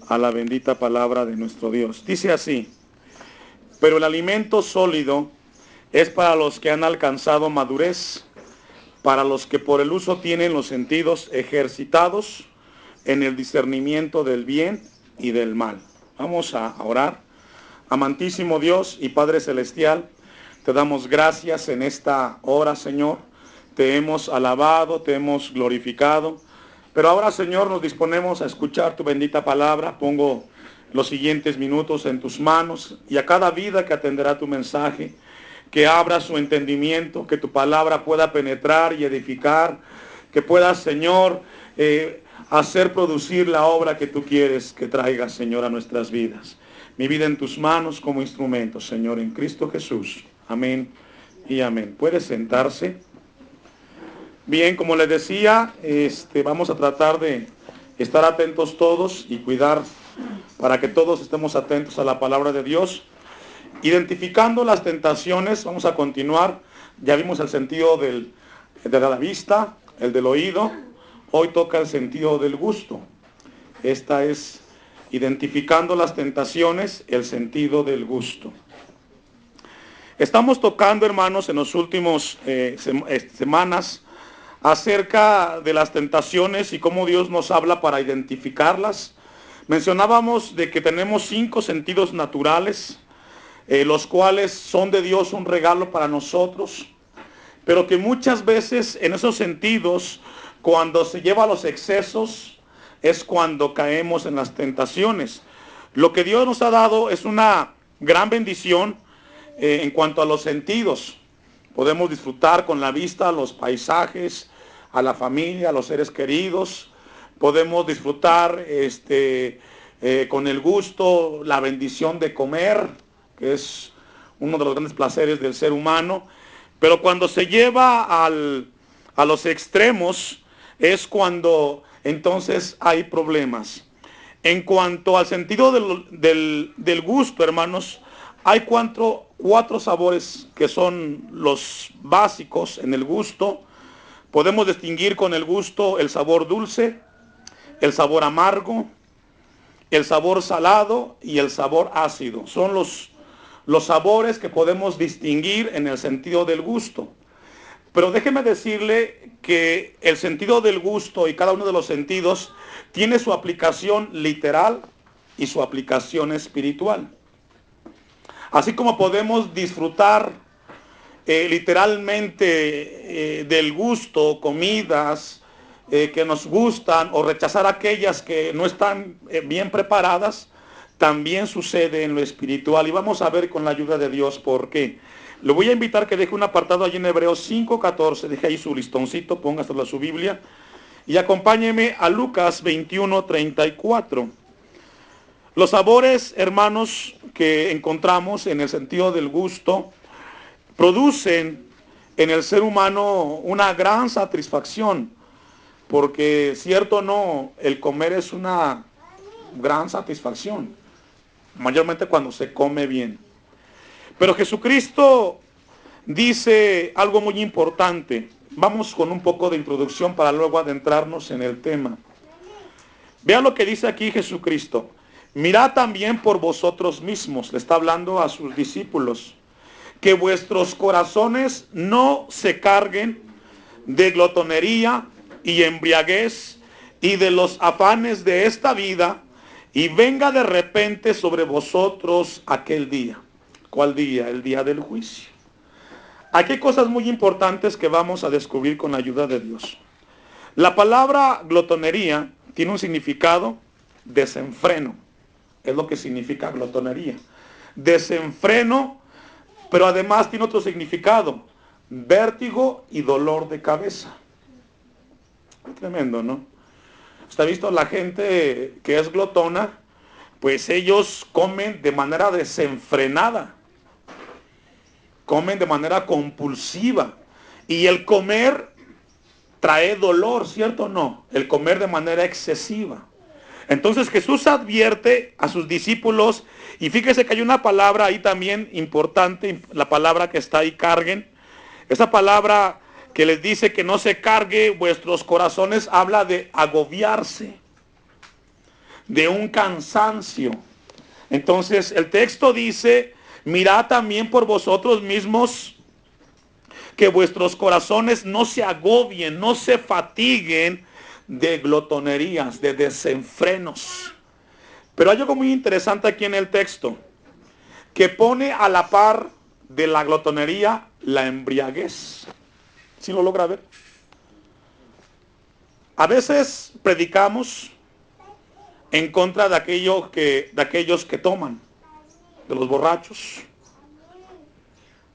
a la bendita palabra de nuestro Dios. Dice así: pero el alimento sólido es para los que han alcanzado madurez, para los que por el uso tienen los sentidos ejercitados en el discernimiento del bien y del mal. Vamos a orar. Amantísimo Dios y Padre Celestial, te damos gracias en esta hora, Señor. Te hemos alabado, te hemos glorificado. Pero ahora, Señor, nos disponemos a escuchar tu bendita palabra. Pongo los siguientes minutos en tus manos y a cada vida que atenderá tu mensaje, que abra su entendimiento, que tu palabra pueda penetrar y edificar, que puedas, Señor, hacer producir la obra que tú quieres que traiga, Señor, a nuestras vidas. Mi vida en tus manos como instrumento, Señor, en Cristo Jesús. Amén y amén. Puede sentarse. Bien, como les decía, vamos a tratar de estar atentos todos y cuidar para que todos estemos atentos a la palabra de Dios. Identificando las tentaciones, vamos a continuar. Ya vimos el sentido de la vista, el del oído. Hoy toca el sentido del gusto. Esta es identificando las tentaciones, el sentido del gusto. Estamos tocando, hermanos, en los últimos semanas acerca de las tentaciones y cómo Dios nos habla para identificarlas. Mencionábamos de que tenemos 5 sentidos naturales, los cuales son de Dios un regalo para nosotros, pero que muchas veces en esos sentidos, cuando se lleva a los excesos, es cuando caemos en las tentaciones. Lo que Dios nos ha dado es una gran bendición en cuanto a los sentidos. Podemos disfrutar con la vista los paisajes, a la familia, a los seres queridos. Podemos disfrutar con el gusto, la bendición de comer, que es uno de los grandes placeres del ser humano. Pero cuando se lleva a los extremos, es cuando entonces hay problemas. En cuanto al sentido del gusto, hermanos, hay cuatro sabores que son los básicos en el gusto. Podemos distinguir con el gusto el sabor dulce, el sabor amargo, el sabor salado y el sabor ácido. Son los sabores que podemos distinguir en el sentido del gusto. Pero déjeme decirle que el sentido del gusto y cada uno de los sentidos tiene su aplicación literal y su aplicación espiritual. Así como podemos disfrutar literalmente del gusto, comidas que nos gustan, o rechazar aquellas que no están bien preparadas, también sucede en lo espiritual. Y vamos a ver con la ayuda de Dios por qué. Le voy a invitar que deje un apartado allí en Hebreos 5:14, deje ahí su listoncito, póngaselo a su Biblia, y acompáñeme a Lucas 21:34. Los sabores, hermanos, que encontramos en el sentido del gusto, producen en el ser humano una gran satisfacción, porque cierto o no, el comer es una gran satisfacción, mayormente cuando se come bien. Pero Jesucristo dice algo muy importante. Vamos con un poco de introducción para luego adentrarnos en el tema. Vean lo que dice aquí Jesucristo. Mirad también por vosotros mismos, le está hablando a sus discípulos, que vuestros corazones no se carguen de glotonería y embriaguez y de los afanes de esta vida, y venga de repente sobre vosotros aquel día. ¿Cuál día? El día del juicio. Aquí hay cosas muy importantes que vamos a descubrir con la ayuda de Dios. La palabra glotonería tiene un significado desenfreno. Es lo que significa glotonería. Desenfreno, pero además tiene otro significado. Vértigo y dolor de cabeza. Tremendo, ¿no? ¿Usted ha visto la gente que es glotona? Pues ellos comen de manera desenfrenada. Comen de manera compulsiva. Y el comer trae dolor, ¿cierto o no? El comer de manera excesiva. Entonces Jesús advierte a sus discípulos, y fíjese que hay una palabra ahí también importante, la palabra que está ahí, carguen. Esa palabra que les dice que no se cargue vuestros corazones, habla de agobiarse. de un cansancio. Entonces el texto dice, mirad también por vosotros mismos que vuestros corazones no se agobien, no se fatiguen de glotonerías, de desenfrenos. Pero hay algo muy interesante aquí en el texto, que pone a la par de la glotonería la embriaguez. ¿Sí lo logra ver? A veces predicamos en contra de aquellos que toman, de los borrachos.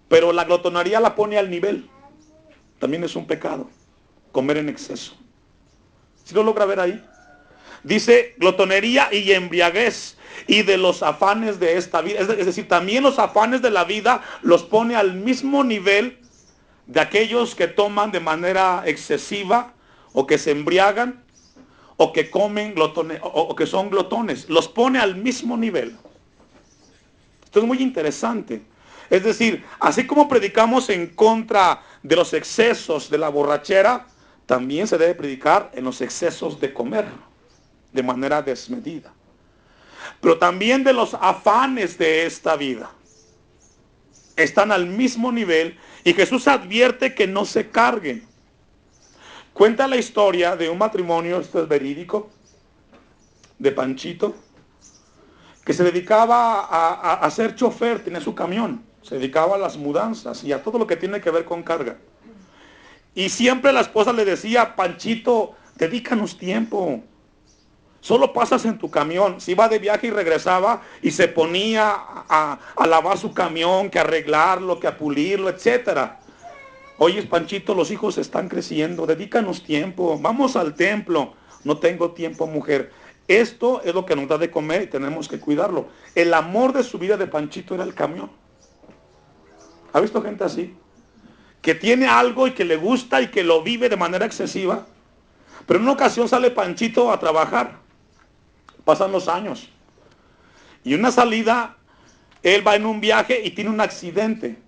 Pero la glotonería la pone al nivel. También es un pecado, comer en exceso. ¿Sí lo logra ver ahí? Dice glotonería y embriaguez y de los afanes de esta vida. Es decir, también los afanes de la vida los pone al mismo nivel de aquellos que toman de manera excesiva o que se embriagan o que comen o que son glotones. Los pone al mismo nivel. Esto es muy interesante. Es decir, así como predicamos en contra de los excesos de la borrachera, también se debe predicar en los excesos de comer de manera desmedida. Pero también de los afanes de esta vida. Están al mismo nivel y Jesús advierte que no se carguen. Cuenta la historia de un matrimonio, esto es verídico, de Panchito, que se dedicaba a ser chofer, tenía su camión, se dedicaba a las mudanzas y a todo lo que tiene que ver con carga. Y siempre la esposa le decía, Panchito, dedícanos tiempo. Solo pasas en tu camión. Se iba de viaje y regresaba y se ponía a lavar su camión, que a arreglarlo, que a pulirlo, etcétera. Oye, Panchito, los hijos están creciendo, dedícanos tiempo, vamos al templo. No tengo tiempo, mujer. Esto es lo que nos da de comer y tenemos que cuidarlo. El amor de su vida de Panchito era el camión. ¿Ha visto gente así? Que tiene algo y que le gusta y que lo vive de manera excesiva. Pero en una ocasión sale Panchito a trabajar. Pasan los años. Y una salida, él va en un viaje y tiene un accidente.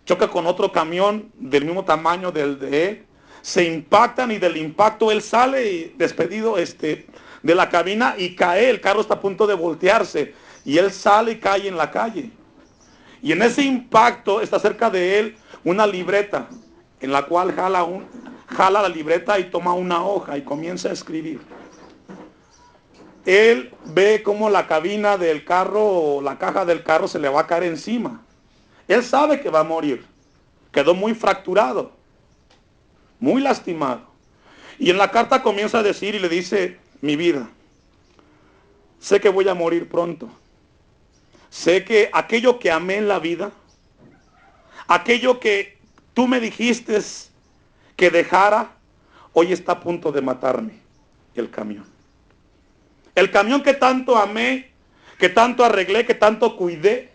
Choca con otro camión del mismo tamaño del de él. Se impactan y del impacto él sale y despedido de la cabina y cae. El carro está a punto de voltearse. Y él sale y cae en la calle. Y en ese impacto está cerca de él una libreta en la cual jala la libreta y toma una hoja y comienza a escribir. Él ve cómo la cabina del carro o la caja del carro se le va a caer encima. Él sabe que va a morir. Quedó muy fracturado, muy lastimado. Y en la carta comienza a decir y le dice, mi vida, sé que voy a morir pronto. Sé que aquello que amé en la vida, aquello que tú me dijiste que dejara, hoy está a punto de matarme, el camión. El camión que tanto amé, que tanto arreglé, que tanto cuidé,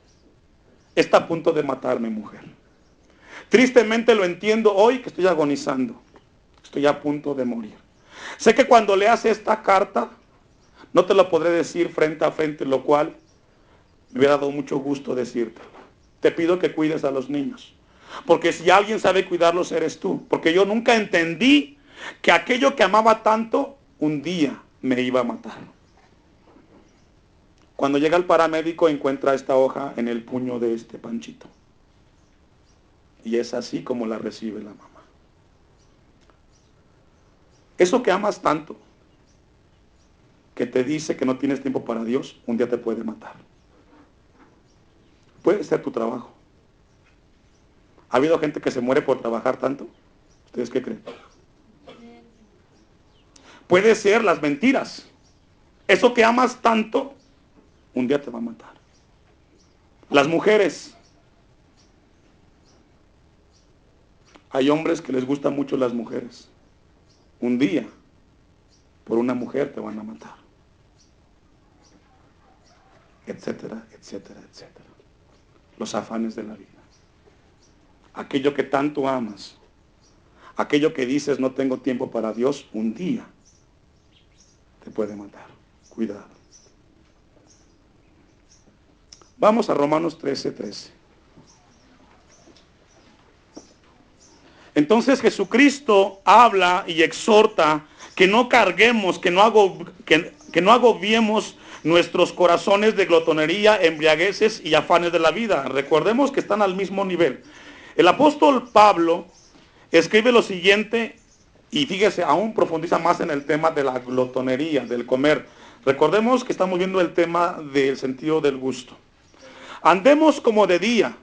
está a punto de matarme, mujer. Tristemente lo entiendo hoy que estoy agonizando. Estoy a punto de morir. Sé que cuando leas esta carta, no te lo podré decir frente a frente, lo cual me hubiera dado mucho gusto decirte. Te pido que cuides a los niños. Porque si alguien sabe cuidarlos, eres tú. Porque yo nunca entendí que aquello que amaba tanto, un día me iba a matar. Cuando llega el paramédico, encuentra esta hoja en el puño de este Panchito. Y es así como la recibe la mamá. Eso que amas tanto, que te dice que no tienes tiempo para Dios, un día te puede matar. Puede ser tu trabajo. ¿Ha habido gente que se muere por trabajar tanto? ¿Ustedes qué creen? Puede ser las mentiras. Eso que amas tanto, un día te va a matar. Las mujeres. Hay hombres que les gustan mucho las mujeres. Un día, por una mujer te van a matar. Etcétera, etcétera, etcétera. Los afanes de la vida. Aquello que tanto amas, aquello que dices no tengo tiempo para Dios, un día te puede matar. Cuidado. Vamos a Romanos 13:13. Entonces Jesucristo habla y exhorta que no carguemos, que que no agobiemos nuestros corazones de glotonería, embriagueces y afanes de la vida. Recordemos que están al mismo nivel. El apóstol Pablo escribe lo siguiente, y fíjese, aún profundiza más en el tema de la glotonería, del comer. Recordemos que estamos viendo el tema del sentido del gusto. Andemos como de día,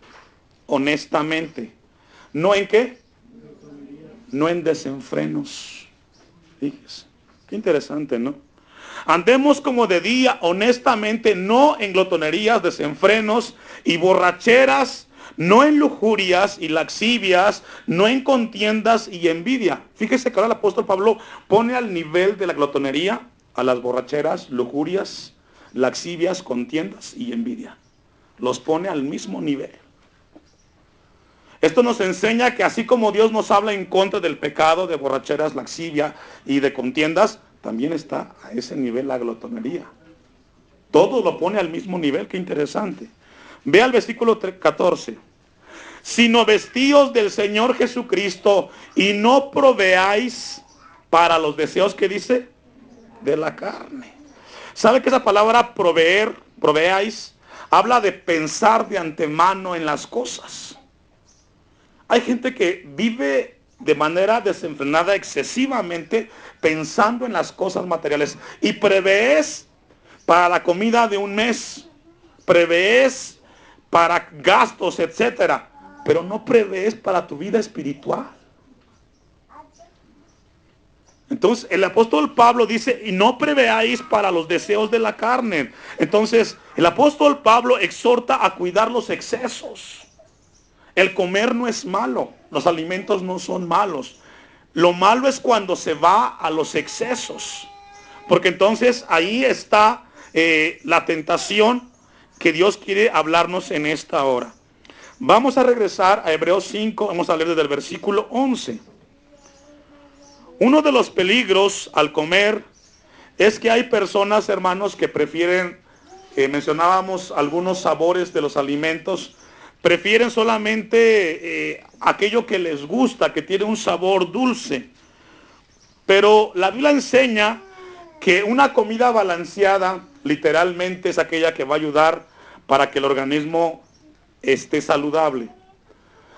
honestamente. ¿No en qué? No en desenfrenos. Fíjese, qué interesante, ¿no? Andemos como de día, honestamente, no en glotonerías, desenfrenos y borracheras, no en lujurias y laxivias, no en contiendas y envidia. Fíjese que ahora el apóstol Pablo pone al nivel de la glotonería a las borracheras, lujurias, laxivias, contiendas y envidia. Los pone al mismo nivel. Esto nos enseña que así como Dios nos habla en contra del pecado de borracheras, laxivia y de contiendas, también está a ese nivel la glotonería. Todo lo pone al mismo nivel, qué interesante. Ve al versículo 14. Sino vestíos del Señor Jesucristo y no proveáis para los deseos, que dice, de la carne. ¿Sabe que esa palabra proveer, proveáis, habla de pensar de antemano en las cosas? Hay gente que vive de manera desenfrenada, excesivamente, pensando en las cosas materiales. Y prevees para la comida de un mes, prevees para gastos, etcétera, pero no prevees para tu vida espiritual. Entonces el apóstol Pablo dice, y no preveáis para los deseos de la carne. Entonces el apóstol Pablo exhorta a cuidar los excesos. El comer no es malo, los alimentos no son malos. Lo malo es cuando se va a los excesos, porque entonces ahí está la tentación que Dios quiere hablarnos en esta hora. Vamos a regresar a Hebreos 5, vamos a leer desde el versículo 11. Uno de los peligros al comer es que hay personas, hermanos, que prefieren, mencionábamos algunos sabores de los alimentos, prefieren solamente aquello que les gusta, que tiene un sabor dulce. Pero la Biblia enseña que una comida balanceada literalmente es aquella que va a ayudar para que el organismo esté saludable.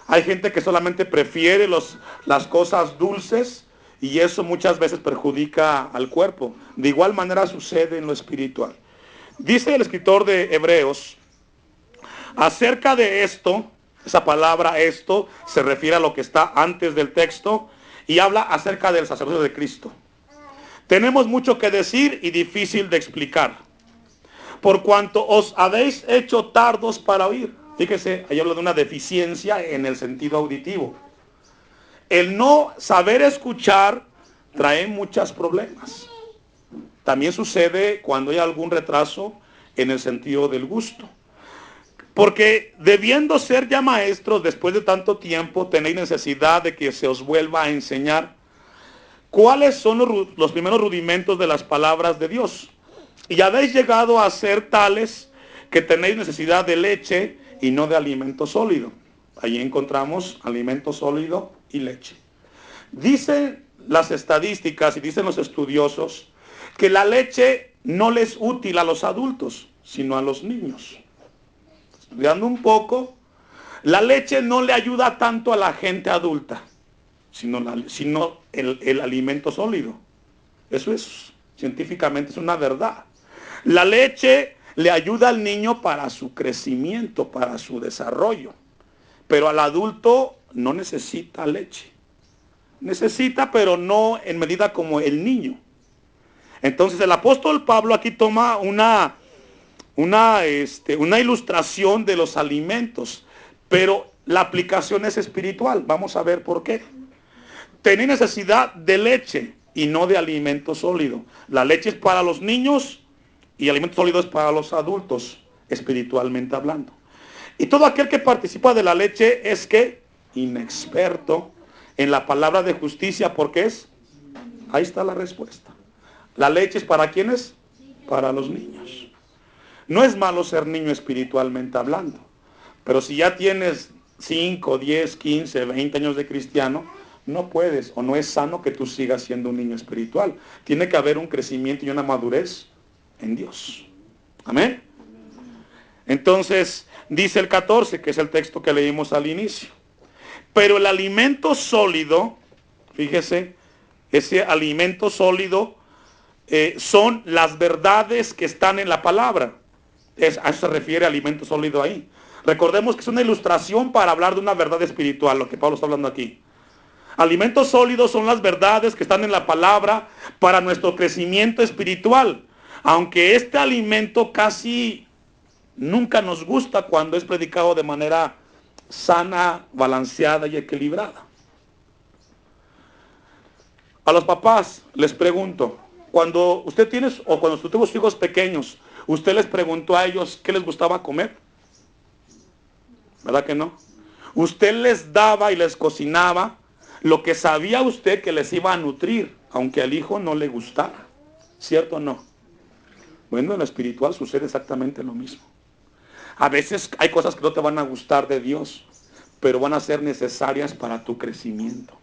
Hay gente que solamente prefiere las cosas dulces y eso muchas veces perjudica al cuerpo. De igual manera sucede en lo espiritual. Dice el escritor de Hebreos, acerca de esto, esa palabra esto se refiere a lo que está antes del texto y habla acerca del sacerdocio de Cristo. Tenemos mucho que decir y difícil de explicar, por cuanto os habéis hecho tardos para oír. Fíjese, ahí habla de una deficiencia en el sentido auditivo. El no saber escuchar trae muchos problemas. También sucede cuando hay algún retraso en el sentido del gusto. Porque debiendo ser ya maestros después de tanto tiempo, tenéis necesidad de que se os vuelva a enseñar cuáles son los primeros rudimentos de las palabras de Dios. Y habéis llegado a ser tales que tenéis necesidad de leche y no de alimento sólido. Ahí encontramos alimento sólido y leche. Dicen las estadísticas y dicen los estudiosos que la leche no les es útil a los adultos, sino a los niños. Estudiando un poco, la leche no le ayuda tanto a la gente adulta, sino el alimento sólido. Eso es, científicamente, es una verdad. La leche le ayuda al niño para su crecimiento, para su desarrollo. Pero al adulto no necesita leche. Necesita, pero no en medida como el niño. Entonces el apóstol Pablo aquí toma una ilustración de los alimentos, pero la aplicación es espiritual. Vamos a ver por qué. Tenía necesidad de leche y no de alimento sólido. La leche es para los niños y el alimento sólido es para los adultos, espiritualmente hablando. Y todo aquel que participa de la leche es que inexperto en la palabra de justicia, porque ahí está la respuesta. La leche es para ¿quiénes? Para los niños. No es malo ser niño espiritualmente hablando, pero si ya tienes 5, 10, 15, 20 años de cristiano, no puedes o no es sano que tú sigas siendo un niño espiritual. Tiene que haber un crecimiento y una madurez en Dios. Amén. Entonces, dice el 14, que es el texto que leímos al inicio. Pero el alimento sólido, fíjese, ese alimento sólido son las verdades que están en la palabra. A eso se refiere alimento sólido ahí. Recordemos que es una ilustración para hablar de una verdad espiritual, lo que Pablo está hablando aquí. Alimentos sólidos son las verdades que están en la palabra para nuestro crecimiento espiritual. Aunque este alimento casi nunca nos gusta cuando es predicado de manera sana, balanceada y equilibrada. A los papás les pregunto, cuando usted tiene o cuando usted tuvo hijos pequeños, ¿usted les preguntó a ellos qué les gustaba comer? ¿Verdad que no? Usted les daba y les cocinaba lo que sabía usted que les iba a nutrir, aunque al hijo no le gustara. ¿Cierto o no? Bueno, en lo espiritual sucede exactamente lo mismo. A veces hay cosas que no te van a gustar de Dios, pero van a ser necesarias para tu crecimiento.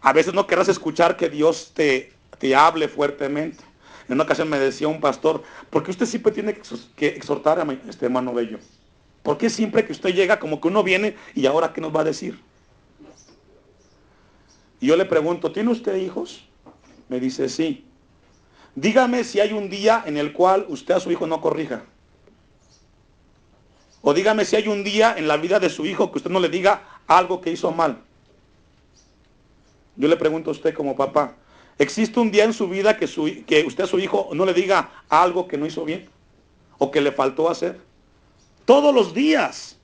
A veces no querrás escuchar que Dios te hable fuertemente. En una ocasión me decía un pastor, ¿por qué usted siempre tiene que exhortar a este hermano Bello? ¿Por qué siempre que usted llega como que uno viene y ahora qué nos va a decir? Y yo le pregunto, ¿tiene usted hijos? Me dice, sí. Dígame si hay un día en el cual usted a su hijo no corrija. O dígame si hay un día en la vida de su hijo que usted no le diga algo que hizo mal. Yo le pregunto a usted como papá, ¿existe un día en su vida que usted a su hijo no le diga algo que no hizo bien? ¿O que le faltó hacer? Todos los días.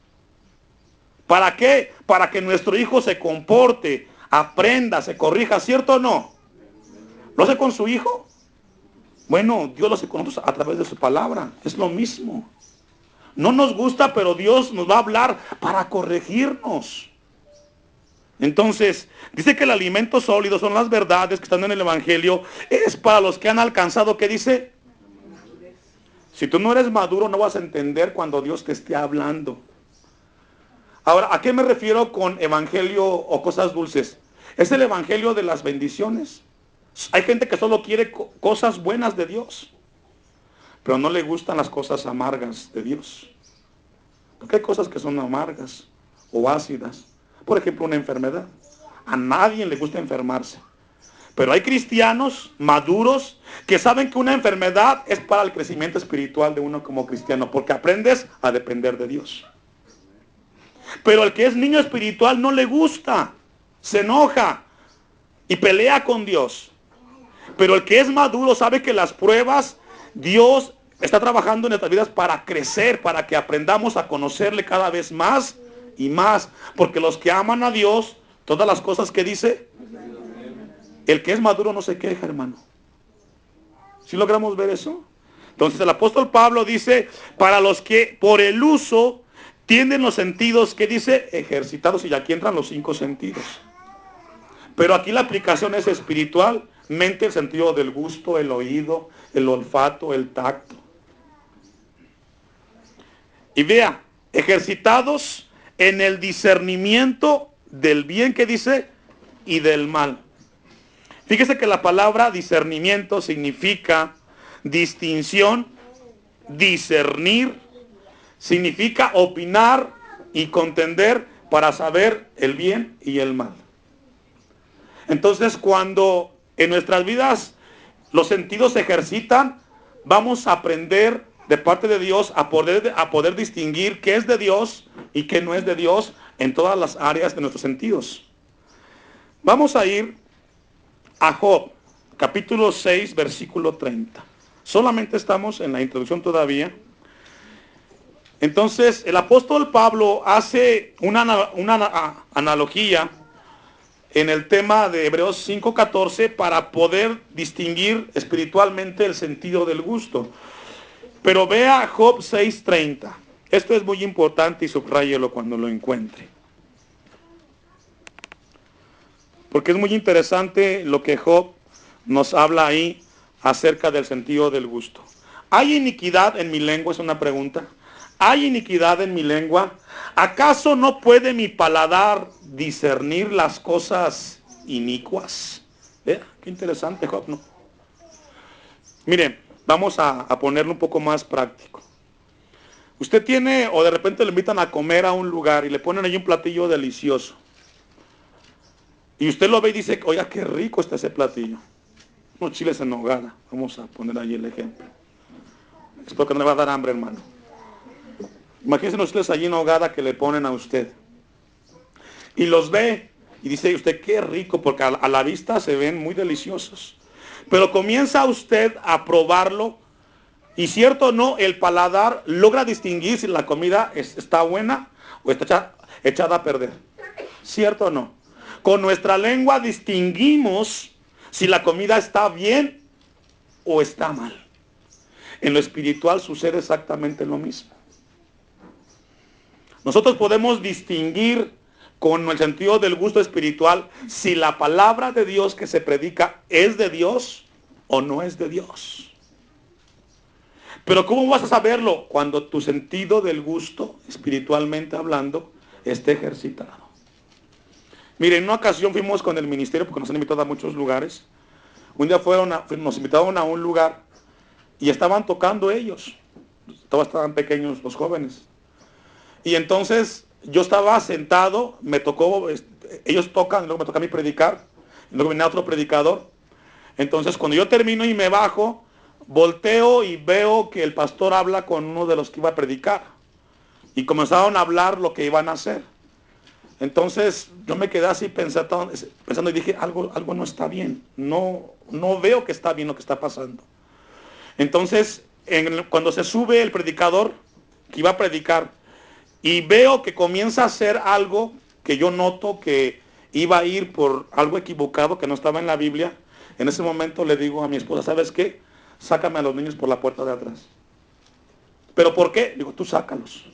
¿Para qué? Para que nuestro hijo se comporte, aprenda, se corrija, ¿cierto o no? ¿Lo hace con su hijo? Bueno, Dios lo hace con nosotros a través de su palabra. Es lo mismo. No nos gusta, pero Dios nos va a hablar para corregirnos. Entonces, dice que el alimento sólido son las verdades que están en el Evangelio. Es para los que han alcanzado, ¿qué dice? Si tú no eres maduro, no vas a entender cuando Dios te esté hablando. Ahora, ¿a qué me refiero con evangelio o cosas dulces? Es el evangelio de las bendiciones. Hay gente que solo quiere cosas buenas de Dios, pero no le gustan las cosas amargas de Dios. Porque hay cosas que son amargas o ácidas. Por ejemplo, una enfermedad. A nadie le gusta enfermarse. Pero hay cristianos maduros que saben que una enfermedad es para el crecimiento espiritual de uno como cristiano, porque aprendes a depender de Dios. Pero el que es niño espiritual no le gusta, se enoja y pelea con Dios. Pero el que es maduro sabe que las pruebas, Dios está trabajando en nuestras vidas para crecer, para que aprendamos a conocerle cada vez más y más. Porque los que aman a Dios, todas las cosas que dice, el que es maduro no se queja, hermano. ¿Sí logramos ver eso? Entonces el apóstol Pablo dice, para los que por el uso tienen los sentidos, ¿qué dice? Ejercitados, y aquí entran los 5 sentidos. Pero aquí la aplicación es espiritualmente el sentido del gusto, el oído, el olfato, el tacto. Y vea, ejercitados en el discernimiento del bien, que dice, y del mal. Fíjese que la palabra discernimiento significa distinción, discernir, significa opinar y contender para saber el bien y el mal. Entonces, cuando en nuestras vidas los sentidos se ejercitan, vamos a aprender de parte de Dios a poder distinguir qué es de Dios y qué no es de Dios en todas las áreas de nuestros sentidos. Vamos a ir a Job, capítulo 6, versículo 30. Solamente estamos en la introducción todavía. Entonces, el apóstol Pablo hace una analogía en el tema de Hebreos 5:14 para poder distinguir espiritualmente el sentido del gusto. Pero vea Job 6:30. Esto es muy importante y subráyelo cuando lo encuentre. Porque es muy interesante lo que Job nos habla ahí acerca del sentido del gusto. ¿Hay iniquidad en mi lengua? Es una pregunta. ¿Hay iniquidad en mi lengua? ¿Acaso no puede mi paladar discernir las cosas inicuas? Qué interesante, Job, ¿no? Miren, vamos a ponerlo un poco más práctico. Usted tiene, o de repente le invitan a comer a un lugar y le ponen ahí un platillo delicioso. Y usted lo ve y dice, oiga, qué rico está ese platillo. Unos chiles en nogada. Vamos a poner ahí el ejemplo. Espero que no le va a dar hambre, hermano. Imagínense los chiles allí en nogada que le ponen a usted. Y los ve y dice usted, qué rico, porque a la vista se ven muy deliciosos. Pero comienza usted a probarlo. Y cierto o no, el paladar logra distinguir si la comida está buena o está echada a perder. ¿Cierto o no? Con nuestra lengua distinguimos si la comida está bien o está mal. En lo espiritual sucede exactamente lo mismo. Nosotros podemos distinguir con el sentido del gusto espiritual si la palabra de Dios que se predica es de Dios o no es de Dios. Pero ¿cómo vas a saberlo? Cuando tu sentido del gusto, espiritualmente hablando, esté ejercitado. Miren, en una ocasión fuimos con el ministerio, porque nos han invitado a muchos lugares. Un día nos invitaron a un lugar y estaban tocando ellos. Estaban pequeños los jóvenes. Y entonces yo estaba sentado, me tocó, ellos tocan, luego me toca a mí predicar, y luego viene otro predicador. Entonces cuando yo termino y me bajo, volteo y veo que el pastor habla con uno de los que iba a predicar. Y comenzaron a hablar lo que iban a hacer. Entonces yo me quedé así pensando y dije, algo no está bien. No veo que está bien lo que está pasando. Entonces, cuando se sube el predicador que iba a predicar, y veo que comienza a hacer algo que yo noto que iba a ir por algo equivocado, que no estaba en la Biblia, en ese momento le digo a mi esposa, ¿sabes qué? Sácame a los niños por la puerta de atrás. ¿Pero por qué? Digo, tú sácalos.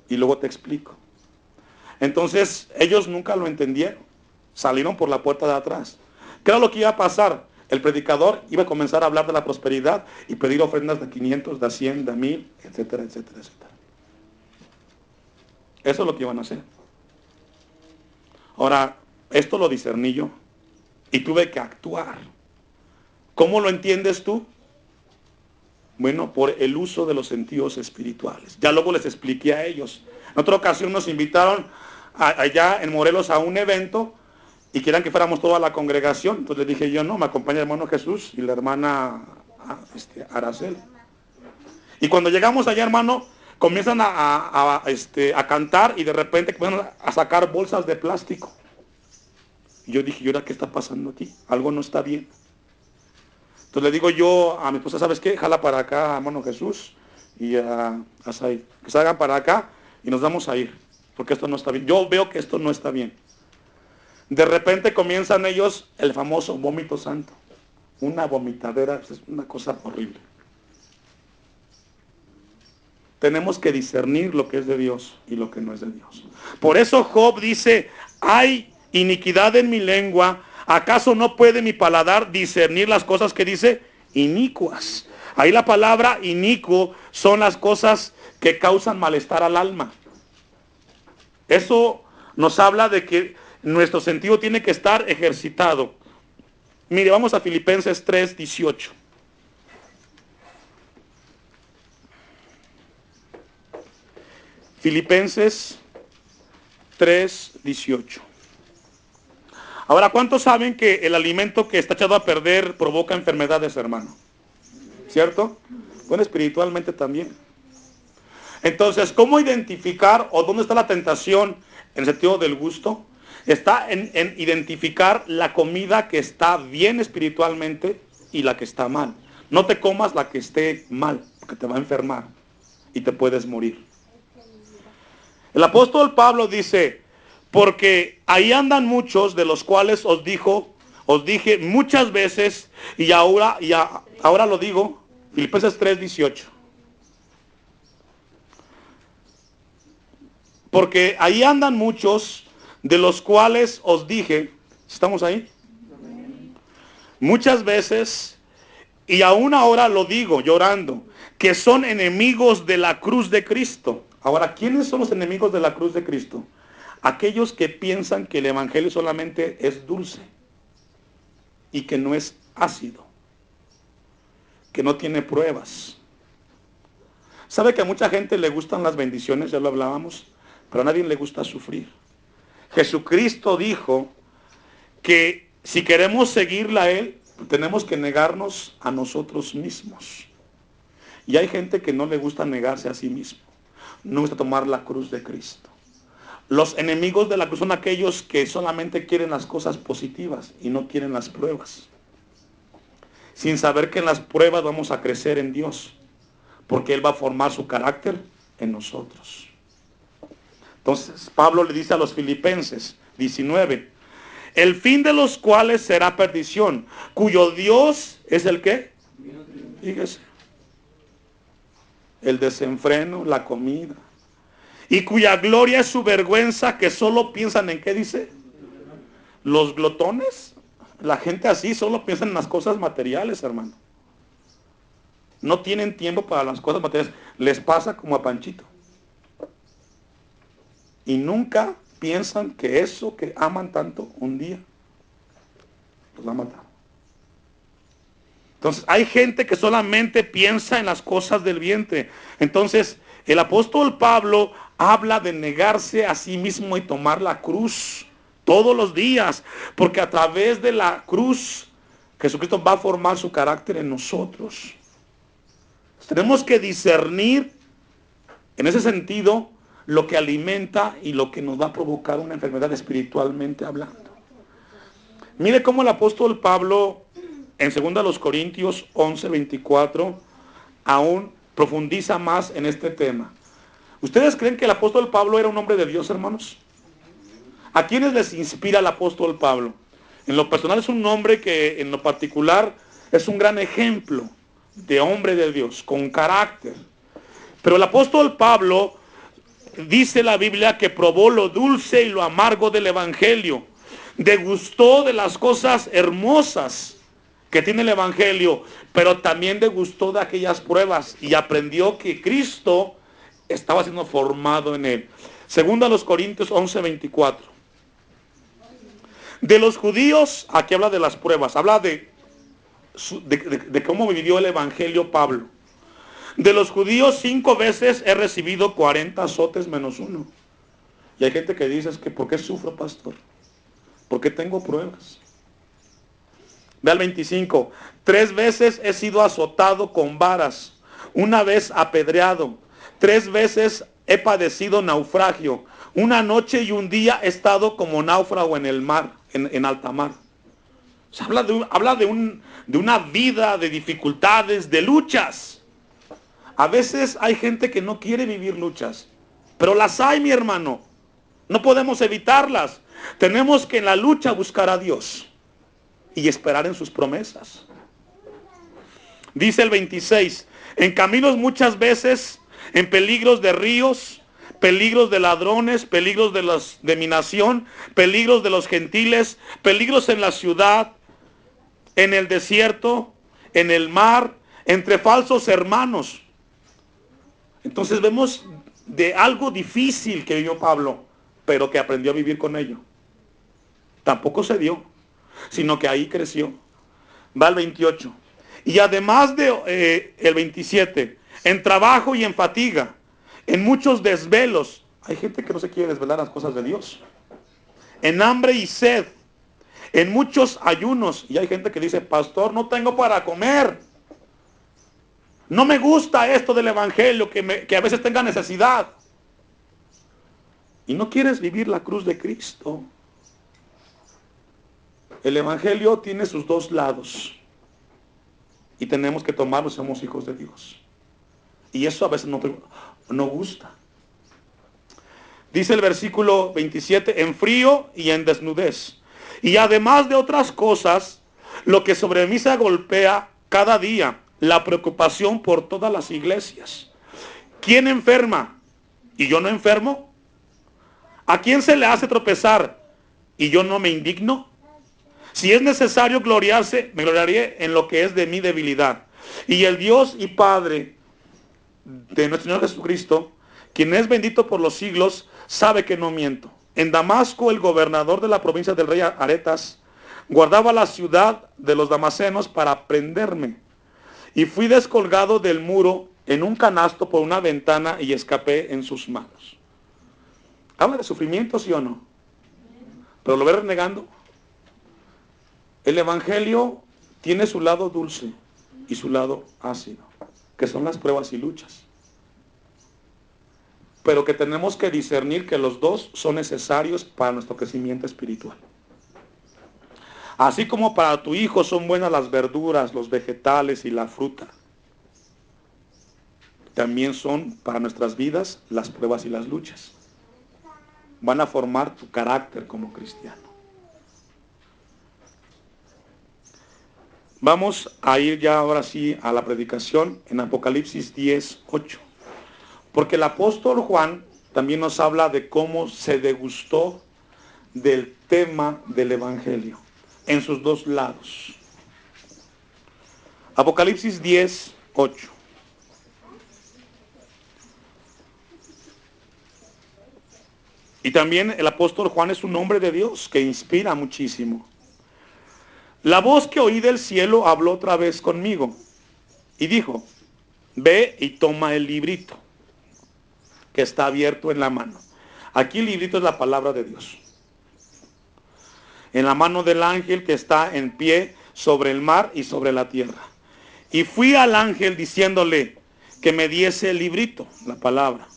Y luego te explico. Entonces, ellos nunca lo entendieron. Salieron por la puerta de atrás. ¿Qué era lo que iba a pasar? El predicador iba a comenzar a hablar de la prosperidad y pedir ofrendas de 500, de 100, de 1000, etcétera, etcétera, etcétera. Eso es lo que iban a hacer. Ahora, esto lo discerní yo y tuve que actuar. ¿Cómo lo entiendes tú? Bueno, por el uso de los sentidos espirituales. Ya luego les expliqué a ellos. En otra ocasión nos invitaron allá en Morelos a un evento y querían que fuéramos toda la congregación. Entonces les dije yo, no, me acompaña el hermano Jesús y la hermana Araceli. Y cuando llegamos allá, hermano, comienzan a cantar y de repente comienzan a sacar bolsas de plástico. Y yo dije, ¿y ahora qué está pasando aquí? Algo no está bien. Entonces le digo yo a mi esposa, ¿sabes qué? Jala para acá, hermano Jesús y a Said, que salgan para acá y nos vamos a ir, porque esto no está bien. Yo veo que esto no está bien. De repente comienzan ellos el famoso vómito santo. Una vomitadera, es una cosa horrible. Tenemos que discernir lo que es de Dios y lo que no es de Dios. Por eso Job dice, hay iniquidad en mi lengua, ¿acaso no puede mi paladar discernir las cosas que dice? Inicuas. Ahí la palabra inicuo son las cosas que causan malestar al alma. Eso nos habla de que nuestro sentido tiene que estar ejercitado. Mire, vamos a Filipenses 3:18. Filipenses 3:18. Ahora, ¿cuántos saben que el alimento que está echado a perder provoca enfermedades, hermano? ¿Cierto? Bueno, espiritualmente también. Entonces, ¿cómo identificar o dónde está la tentación en el sentido del gusto? Está en identificar la comida que está bien espiritualmente y la que está mal. No te comas la que esté mal, porque te va a enfermar y te puedes morir. El apóstol Pablo dice, porque ahí andan muchos de los cuales os dije muchas veces y ahora lo digo, Filipenses 3:18. Porque ahí andan muchos de los cuales os dije, ¿estamos ahí? Muchas veces, y aún ahora lo digo llorando, que son enemigos de la cruz de Cristo. Ahora, ¿quiénes son los enemigos de la cruz de Cristo? Aquellos que piensan que el evangelio solamente es dulce y que no es ácido. que no tiene pruebas. ¿Sabe que a mucha gente le gustan las bendiciones? Ya lo hablábamos, pero a nadie le gusta sufrir. Jesucristo dijo que si queremos seguirle a Él, tenemos que negarnos a nosotros mismos. Y hay gente que no le gusta negarse a sí mismo. No le gusta tomar la cruz de Cristo. Los enemigos de la cruz son aquellos que solamente quieren las cosas positivas y no quieren las pruebas. Sin saber que en las pruebas vamos a crecer en Dios, porque Él va a formar su carácter en nosotros. Entonces, Pablo le dice a los Filipenses 19, el fin de los cuales será perdición, cuyo Dios es el ¿qué? Fíjese. El desenfreno, la comida. Y cuya gloria es su vergüenza, que solo piensan en ¿qué dice? Los glotones. La gente así solo piensa en las cosas materiales, hermano. No tienen tiempo para las cosas materiales. Les pasa como a Panchito. Y nunca piensan que eso que aman tanto, un día los va a matar. Entonces, hay gente que solamente piensa en las cosas del vientre. Entonces, el apóstol Pablo habla de negarse a sí mismo y tomar la cruz todos los días, porque a través de la cruz, Jesucristo va a formar su carácter en nosotros. Tenemos que discernir, en ese sentido, lo que alimenta y lo que nos va a provocar una enfermedad espiritualmente hablando. Mire cómo el apóstol Pablo, en 2 Corintios 11:24, aún profundiza más en este tema. ¿Ustedes creen que el apóstol Pablo era un hombre de Dios, hermanos? ¿A quiénes les inspira el apóstol Pablo? En lo personal es un hombre que en lo particular es un gran ejemplo de hombre de Dios, con carácter. Pero el apóstol Pablo, dice la Biblia, que probó lo dulce y lo amargo del evangelio. Degustó de las cosas hermosas que tiene el evangelio, pero también degustó de aquellas pruebas y aprendió que Cristo estaba siendo formado en él. 2 Corintios 11:24. De los judíos, aquí habla de las pruebas, habla de cómo vivió el evangelio Pablo. De los judíos 5 veces he recibido 40 azotes menos uno. Y hay gente que dice, es que ¿por qué sufro, pastor? ¿Por qué tengo pruebas? Ve al 25. 3 veces he sido azotado con varas, 1 vez apedreado, 3 veces he padecido naufragio, 1 noche y 1 día he estado como náufrago en el mar, en alta mar. O sea, habla de una vida de dificultades, de luchas. A veces hay gente que no quiere vivir luchas, pero las hay, mi hermano. No podemos evitarlas. Tenemos que en la lucha buscar a Dios y esperar en sus promesas. Dice el 26, en caminos muchas veces, en peligros de ríos, peligros de ladrones, peligros de mi nación, peligros de los gentiles, peligros en la ciudad, en el desierto, en el mar, entre falsos hermanos. Entonces vemos de algo difícil que vivió Pablo, pero que aprendió a vivir con ello. Tampoco se dio, sino que ahí creció. Va al 28. Y además de el 27, en trabajo y en fatiga, en muchos desvelos. Hay gente que no se quiere desvelar las cosas de Dios. En hambre y sed, en muchos ayunos. Y hay gente que dice, pastor, no tengo para comer. No me gusta esto del evangelio, que a veces tenga necesidad. Y no quieres vivir la cruz de Cristo. El evangelio tiene sus 2 lados. Y tenemos que tomarlo, somos hijos de Dios. Y eso a veces no gusta. Dice el versículo 27, en frío y en desnudez. Y además de otras cosas, lo que sobre mí se golpea cada día, la preocupación por todas las iglesias. ¿Quién enferma y yo no enfermo? ¿A quién se le hace tropezar y yo no me indigno? Si es necesario gloriarse, me gloriaré en lo que es de mi debilidad. Y el Dios y Padre de nuestro Señor Jesucristo, quien es bendito por los siglos, sabe que no miento. En Damasco, el gobernador de la provincia del rey Aretas guardaba la ciudad de los damasenos para prenderme. y fui descolgado del muro en un canasto por una ventana y escapé en sus manos. Habla de sufrimiento, ¿sí o no? Pero lo ve renegando. El evangelio tiene su lado dulce y su lado ácido, que son las pruebas y luchas. Pero que tenemos que discernir que los dos son necesarios para nuestro crecimiento espiritual. Así como para tu hijo son buenas las verduras, los vegetales y la fruta, también son para nuestras vidas las pruebas y las luchas. Van a formar tu carácter como cristiano. Vamos a ir ya ahora sí a la predicación en Apocalipsis 10:8. Porque el apóstol Juan también nos habla de cómo se degustó del tema del evangelio en sus dos lados. Apocalipsis 10:8. Y también el apóstol Juan es un hombre de Dios que inspira muchísimo. La voz que oí del cielo habló otra vez conmigo y dijo: ve y toma el librito que está abierto en la mano. Aquí el librito es la palabra de Dios. En la mano del ángel que está en pie sobre el mar y sobre la tierra. Y fui al ángel diciéndole que me diese el librito, la palabra.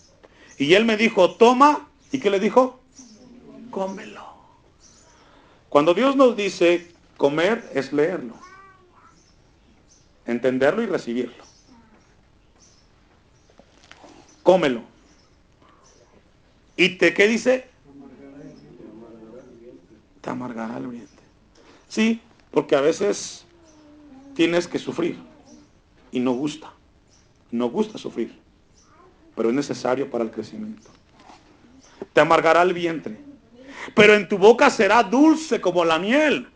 Y él me dijo: toma. ¿Y qué le dijo? Cómelo. Cuando Dios nos dice comer, es leerlo, entenderlo y recibirlo. Cómelo. ¿Y qué dice? Te amargará el vientre. Sí, porque a veces tienes que sufrir y no gusta. No gusta sufrir, pero es necesario para el crecimiento. Te amargará el vientre, pero en tu boca será dulce como la miel.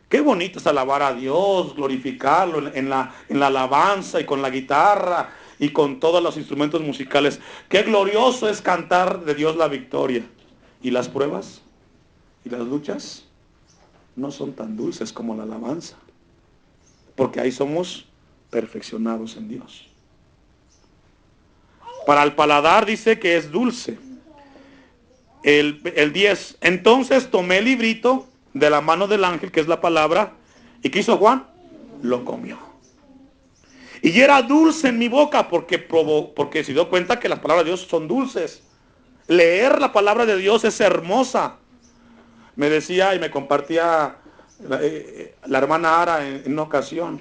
Qué bonito es alabar a Dios, glorificarlo en la alabanza y con la guitarra y con todos los instrumentos musicales. Qué glorioso es cantar de Dios la victoria. ¿Y las pruebas y las luchas? No son tan dulces como la alabanza, porque ahí somos perfeccionados en Dios. Para el paladar dice que es dulce. El 10. Entonces tomé el librito de la mano del ángel, que es la palabra, y ¿qué hizo Juan? Lo comió. Y era dulce en mi boca porque se dio cuenta que las palabras de Dios son dulces. Leer la palabra de Dios es hermosa. Me decía y me compartía la hermana Ara en una ocasión,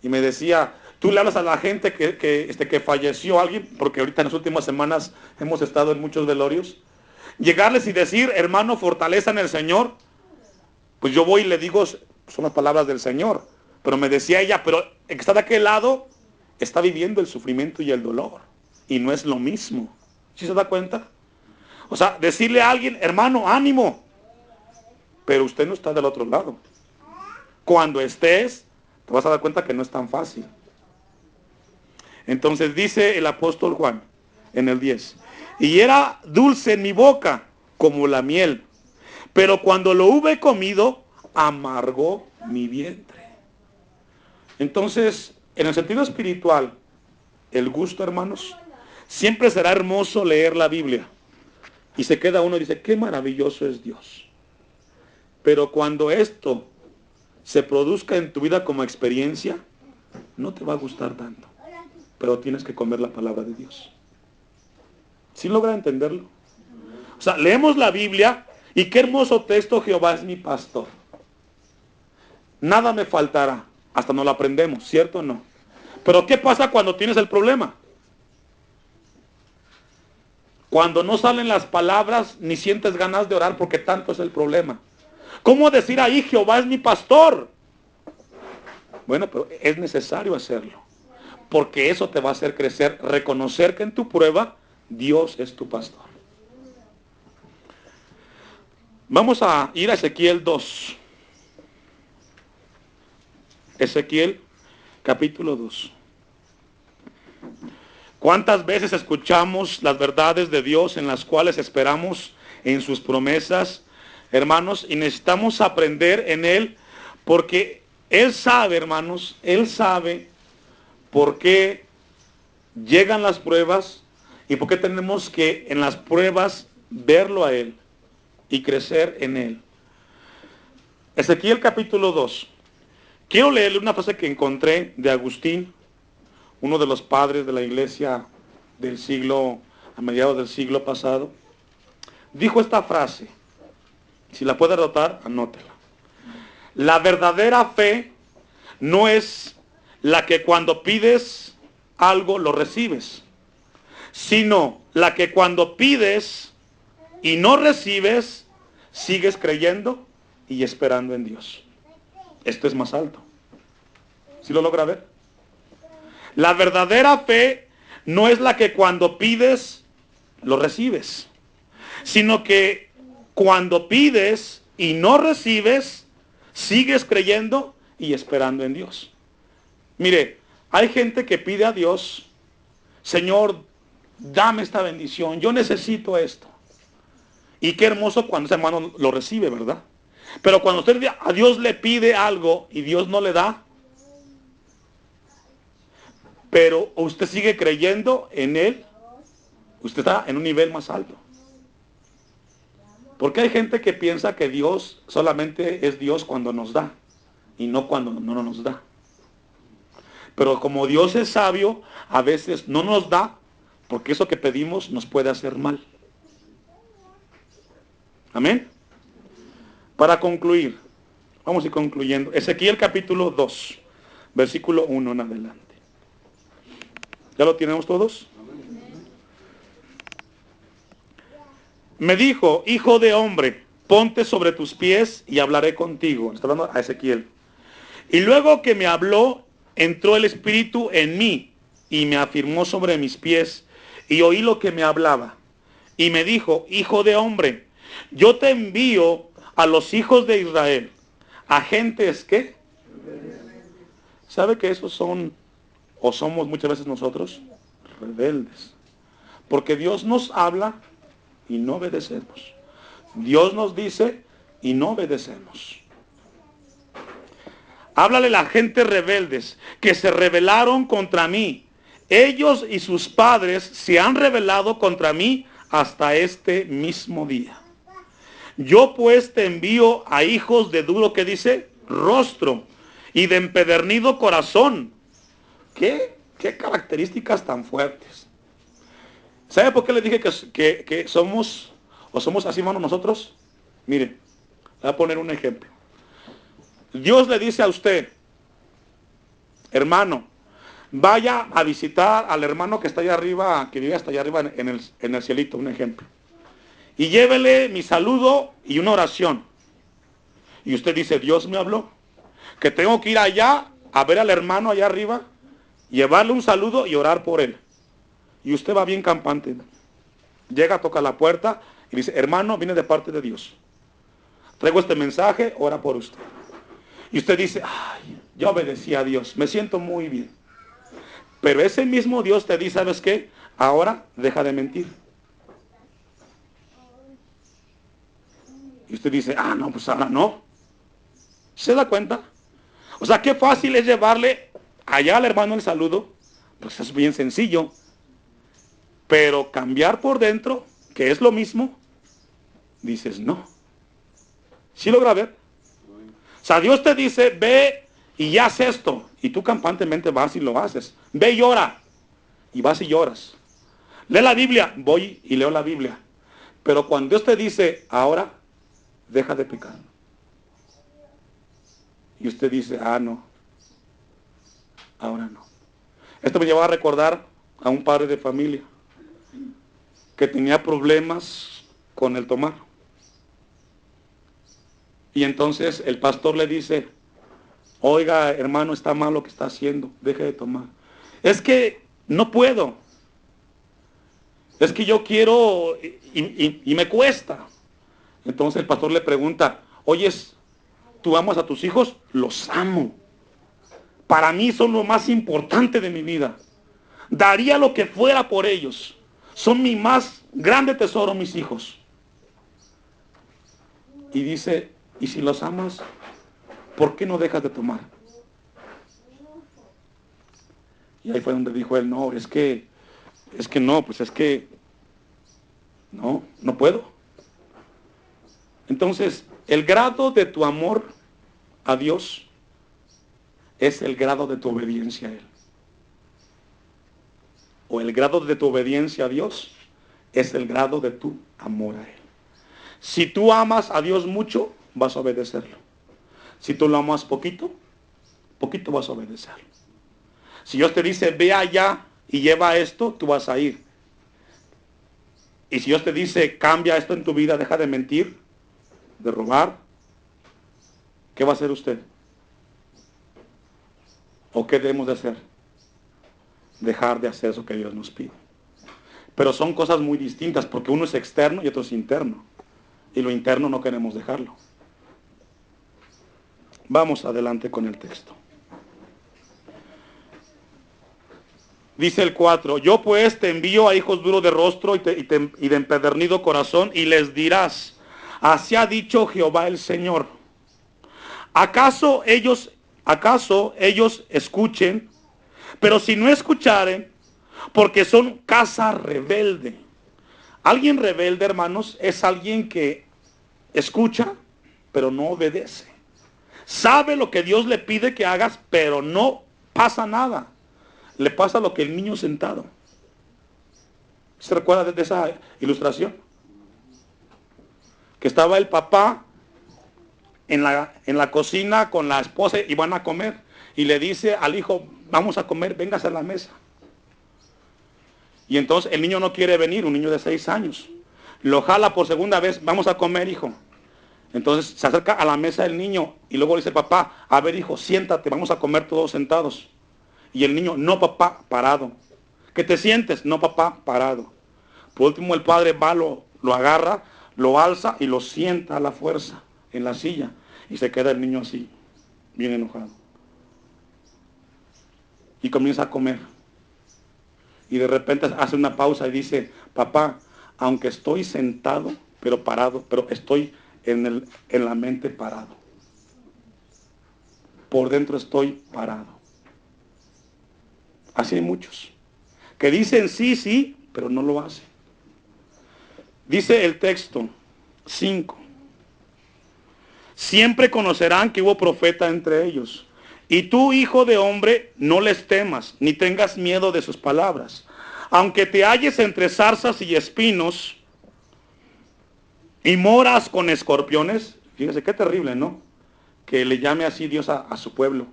y me decía: tú le hablas a la gente que falleció alguien, porque ahorita en las últimas semanas hemos estado en muchos velorios, llegarles y decir: hermano, fortaleza en el Señor. Pues yo voy y le digo, son las palabras del Señor. Pero me decía ella, pero el que está de aquel lado está viviendo el sufrimiento y el dolor, y no es lo mismo. ¿Sí se da cuenta? O sea, decirle a alguien: hermano, ánimo, pero usted no está del otro lado. Cuando estés, te vas a dar cuenta que no es tan fácil. Entonces dice el apóstol Juan en el 10: y era dulce en mi boca como la miel, pero cuando lo hube comido, amargó mi vientre. Entonces, en el sentido espiritual, el gusto, hermanos, siempre será hermoso leer la Biblia. Y se queda uno y dice: qué maravilloso es Dios. Pero cuando esto se produzca en tu vida como experiencia, no te va a gustar tanto. Pero tienes que comer la palabra de Dios. ¿Sí logra entenderlo? O sea, leemos la Biblia y qué hermoso texto: Jehová es mi pastor. Nada me faltará. Hasta no lo aprendemos, ¿cierto o no? Pero ¿qué pasa cuando tienes el problema? Cuando no salen las palabras ni sientes ganas de orar porque tanto es el problema. ¿Cómo decir ahí: Jehová es mi pastor? Bueno, pero es necesario hacerlo, porque eso te va a hacer crecer, reconocer que en tu prueba Dios es tu pastor. Vamos a ir a Ezequiel 2. Ezequiel capítulo 2. ¿Cuántas veces escuchamos las verdades de Dios en las cuales esperamos en sus promesas, hermanos? Y necesitamos aprender en Él, porque Él sabe, hermanos, Él sabe por qué llegan las pruebas y por qué tenemos que en las pruebas verlo a Él y crecer en Él. Ezequiel capítulo 2. Quiero leerle una frase que encontré de Agustín, uno de los padres de la iglesia del siglo, a mediados del siglo pasado. Dijo esta frase, si la puede anotar, anótela. La verdadera fe no es la que cuando pides algo lo recibes, sino la que cuando pides y no recibes, sigues creyendo y esperando en Dios. Esto es más alto. ¿Sí lo logra ver? La verdadera fe no es la que cuando pides lo recibes, sino que cuando pides y no recibes, sigues creyendo y esperando en Dios. Mire, hay gente que pide a Dios, Señor, dame esta bendición, yo necesito esto. Y qué hermoso cuando ese hermano lo recibe, ¿verdad? Pero cuando usted a Dios le pide algo y Dios no le da, pero usted sigue creyendo en Él, usted está en un nivel más alto. Porque hay gente que piensa que Dios solamente es Dios cuando nos da y no cuando no nos da. Pero como Dios es sabio, a veces no nos da porque eso que pedimos nos puede hacer mal. Amén. Para concluir, vamos a ir concluyendo. Ezequiel capítulo 2, versículo 1 en adelante. ¿Ya lo tenemos todos? Me dijo, hijo de hombre, ponte sobre tus pies y hablaré contigo. Está hablando a Ezequiel. Y luego que me habló, entró el Espíritu en mí y me afirmó sobre mis pies y oí lo que me hablaba. Y me dijo, hijo de hombre, yo te envío a los hijos de Israel, a gentes que, ¿sabe que esos son, o somos muchas veces nosotros? Rebeldes. Porque Dios nos habla y no obedecemos. Dios nos dice y no obedecemos. Háblale a la gente rebeldes que se rebelaron contra mí. Ellos y sus padres se han rebelado contra mí hasta este mismo día. Yo pues te envío a hijos de duro, que dice, rostro y de empedernido corazón. ¿Qué características tan fuertes? ¿Sabe por qué le dije que somos, o somos así, hermano, nosotros? Mire, le voy a poner un ejemplo. Dios le dice a usted, hermano, vaya a visitar al hermano que está allá arriba, que vive hasta allá arriba en el cielito, un ejemplo. Y llévele mi saludo y una oración. Y usted dice, Dios me habló, que tengo que ir allá a ver al hermano allá arriba, llevarle un saludo y orar por él. Y usted va bien campante. Llega, toca la puerta y dice, hermano, viene de parte de Dios. Traigo este mensaje, ora por usted. Y usted dice, ay, yo obedecí a Dios, me siento muy bien. Pero ese mismo Dios te dice, ¿sabes qué? Ahora deja de mentir. Y usted dice, no, pues ahora no. ¿Se da cuenta? O sea, qué fácil es llevarle allá al hermano el saludo. Pues es bien sencillo. Pero cambiar por dentro, que es lo mismo, dices no. ¿Sí logra ver? O sea, Dios te dice, ve y haz esto. Y tú campantemente vas y lo haces. Ve y ora. Y vas y lloras. Lee la Biblia. Voy y leo la Biblia. Pero cuando Dios te dice, ahora, deja de pecar. Y usted dice, no. Ahora no. Esto me llevó a recordar a un padre de familia que tenía problemas con el tomar. Y entonces el pastor le dice, oiga, hermano, está mal lo que está haciendo, deje de tomar. Es que no puedo. Es que yo quiero y me cuesta. Entonces el pastor le pregunta, oyes, ¿tú amas a tus hijos? Los amo. Para mí son lo más importante de mi vida. Daría lo que fuera por ellos. Son mi más grande tesoro, mis hijos. Y dice, ¿y si los amas, por qué no dejas de tomar? Y ahí fue donde dijo él, no, es que no, pues es que no puedo. Entonces, el grado de tu amor a Dios es el grado de tu obediencia a Él. O el grado de tu obediencia a Dios es el grado de tu amor a Él. Si tú amas a Dios mucho, vas a obedecerlo. Si tú lo amas poquito, poquito vas a obedecerlo. Si Dios te dice, ve allá y lleva esto, tú vas a ir. Y si Dios te dice, cambia esto en tu vida, deja de mentir, de robar, ¿qué va a hacer usted? ¿O qué debemos de hacer? Dejar de hacer eso que Dios nos pide. Pero son cosas muy distintas, porque uno es externo y otro es interno. Y lo interno no queremos dejarlo. Vamos adelante con el texto. Dice el 4, yo pues te envío a hijos duros de rostro y de empedernido corazón, y les dirás, así ha dicho Jehová el Señor. ¿Acaso ellos escuchen? Pero si no escucharen, porque son casa rebelde. Alguien rebelde, hermanos, es alguien que escucha, pero no obedece. Sabe lo que Dios le pide que hagas, pero no pasa nada. Le pasa lo que el niño sentado. ¿Se recuerda de esa ilustración? Que estaba el papá en la cocina con la esposa y van a comer. Y le dice al hijo, vamos a comer, véngase a la mesa. Y entonces el niño no quiere venir, un niño de 6 años. Lo jala por segunda vez, vamos a comer, hijo. Entonces se acerca a la mesa el niño y luego le dice, papá, a ver, hijo, siéntate, vamos a comer todos sentados. Y el niño, no, papá, parado. ¿Que te sientes? No, papá, parado. Por último el padre va, lo agarra, lo alza y lo sienta a la fuerza en la silla. Y se queda el niño así, bien enojado. Y comienza a comer. Y de repente hace una pausa y dice, papá, aunque estoy sentado, pero parado, pero estoy en la mente parado. Por dentro estoy parado. Así hay muchos. Que dicen sí, pero no lo hacen. Dice el texto 5. Siempre conocerán que hubo profeta entre ellos. Y tú, hijo de hombre, no les temas, ni tengas miedo de sus palabras. Aunque te halles entre zarzas y espinos, y moras con escorpiones. Fíjese qué terrible, ¿no? Que le llame así Dios a su pueblo.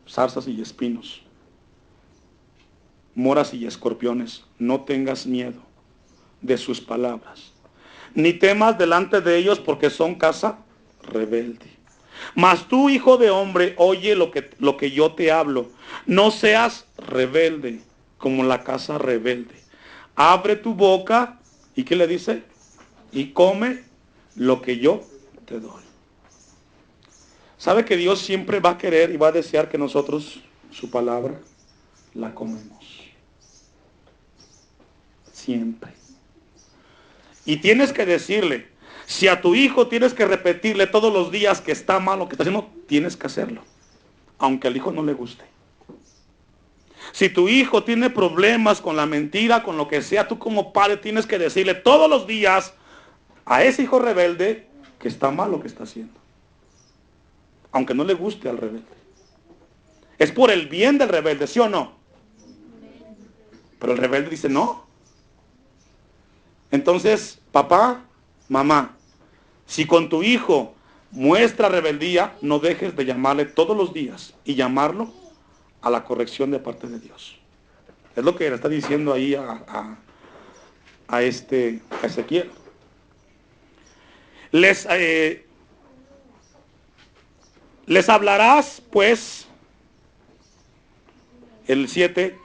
Zarzas y espinos. Moras y escorpiones. No tengas miedo de sus palabras. Ni temas delante de ellos, porque son casa rebelde. Mas tú, hijo de hombre, oye lo que yo te hablo. No seas rebelde como la casa rebelde. Abre tu boca, ¿y qué le dice? Y come lo que yo te doy. ¿Sabe que Dios siempre va a querer y va a desear que nosotros, su palabra, la comemos? Siempre. Y tienes que decirle, si a tu hijo tienes que repetirle todos los días que está mal lo que está haciendo, tienes que hacerlo, aunque al hijo no le guste. Si tu hijo tiene problemas con la mentira, con lo que sea, tú como padre tienes que decirle todos los días a ese hijo rebelde que está mal lo que está haciendo, aunque no le guste al rebelde. Es por el bien del rebelde, ¿sí o no? Pero el rebelde dice no. Entonces, papá, mamá, si con tu hijo muestra rebeldía, no dejes de llamarle todos los días y llamarlo a la corrección de parte de Dios. Es lo que le está diciendo ahí a Ezequiel. Les hablarás, pues, el 7,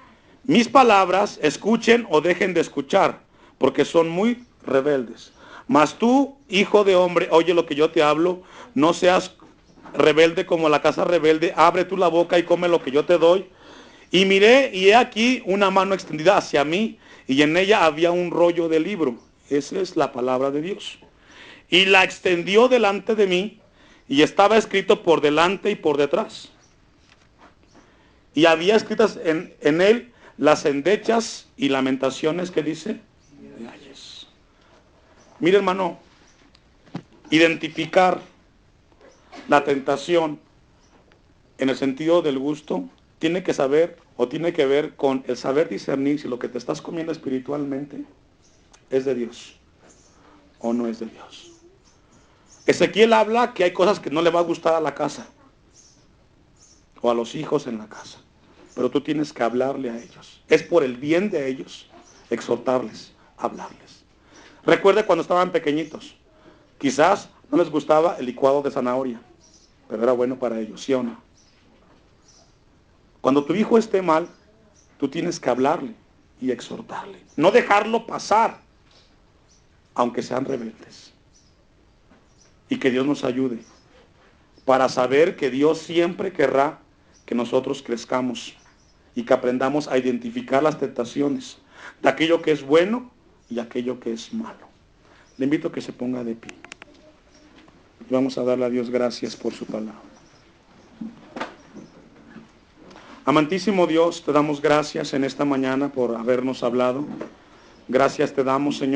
mis palabras escuchen o dejen de escuchar, porque son muy rebeldes. Mas tú, hijo de hombre, oye lo que yo te hablo, no seas rebelde como la casa rebelde, abre tú la boca y come lo que yo te doy. Y miré, y he aquí una mano extendida hacia mí, y en ella había un rollo de libro. Esa es la palabra de Dios. Y la extendió delante de mí, y estaba escrito por delante y por detrás. Y había escritas en él las endechas y lamentaciones que dice de ayes. Mire, hermano, identificar la tentación en el sentido del gusto tiene que saber o tiene que ver con el saber discernir si lo que te estás comiendo espiritualmente es de Dios o no es de Dios. Ezequiel habla que hay cosas que no le va a gustar a la casa o a los hijos en la casa, pero tú tienes que hablarle a ellos. Es por el bien de ellos, exhortarles, hablarles. Recuerde cuando estaban pequeñitos, quizás no les gustaba el licuado de zanahoria, pero era bueno para ellos, ¿sí o no? Cuando tu hijo esté mal, tú tienes que hablarle y exhortarle. No dejarlo pasar, aunque sean rebeldes. Y que Dios nos ayude para saber que Dios siempre querrá que nosotros crezcamos y que aprendamos a identificar las tentaciones de aquello que es bueno y aquello que es malo. Le invito a que se ponga de pie. Vamos a darle a Dios gracias por su palabra. Amantísimo Dios, te damos gracias en esta mañana por habernos hablado. Gracias te damos, Señor.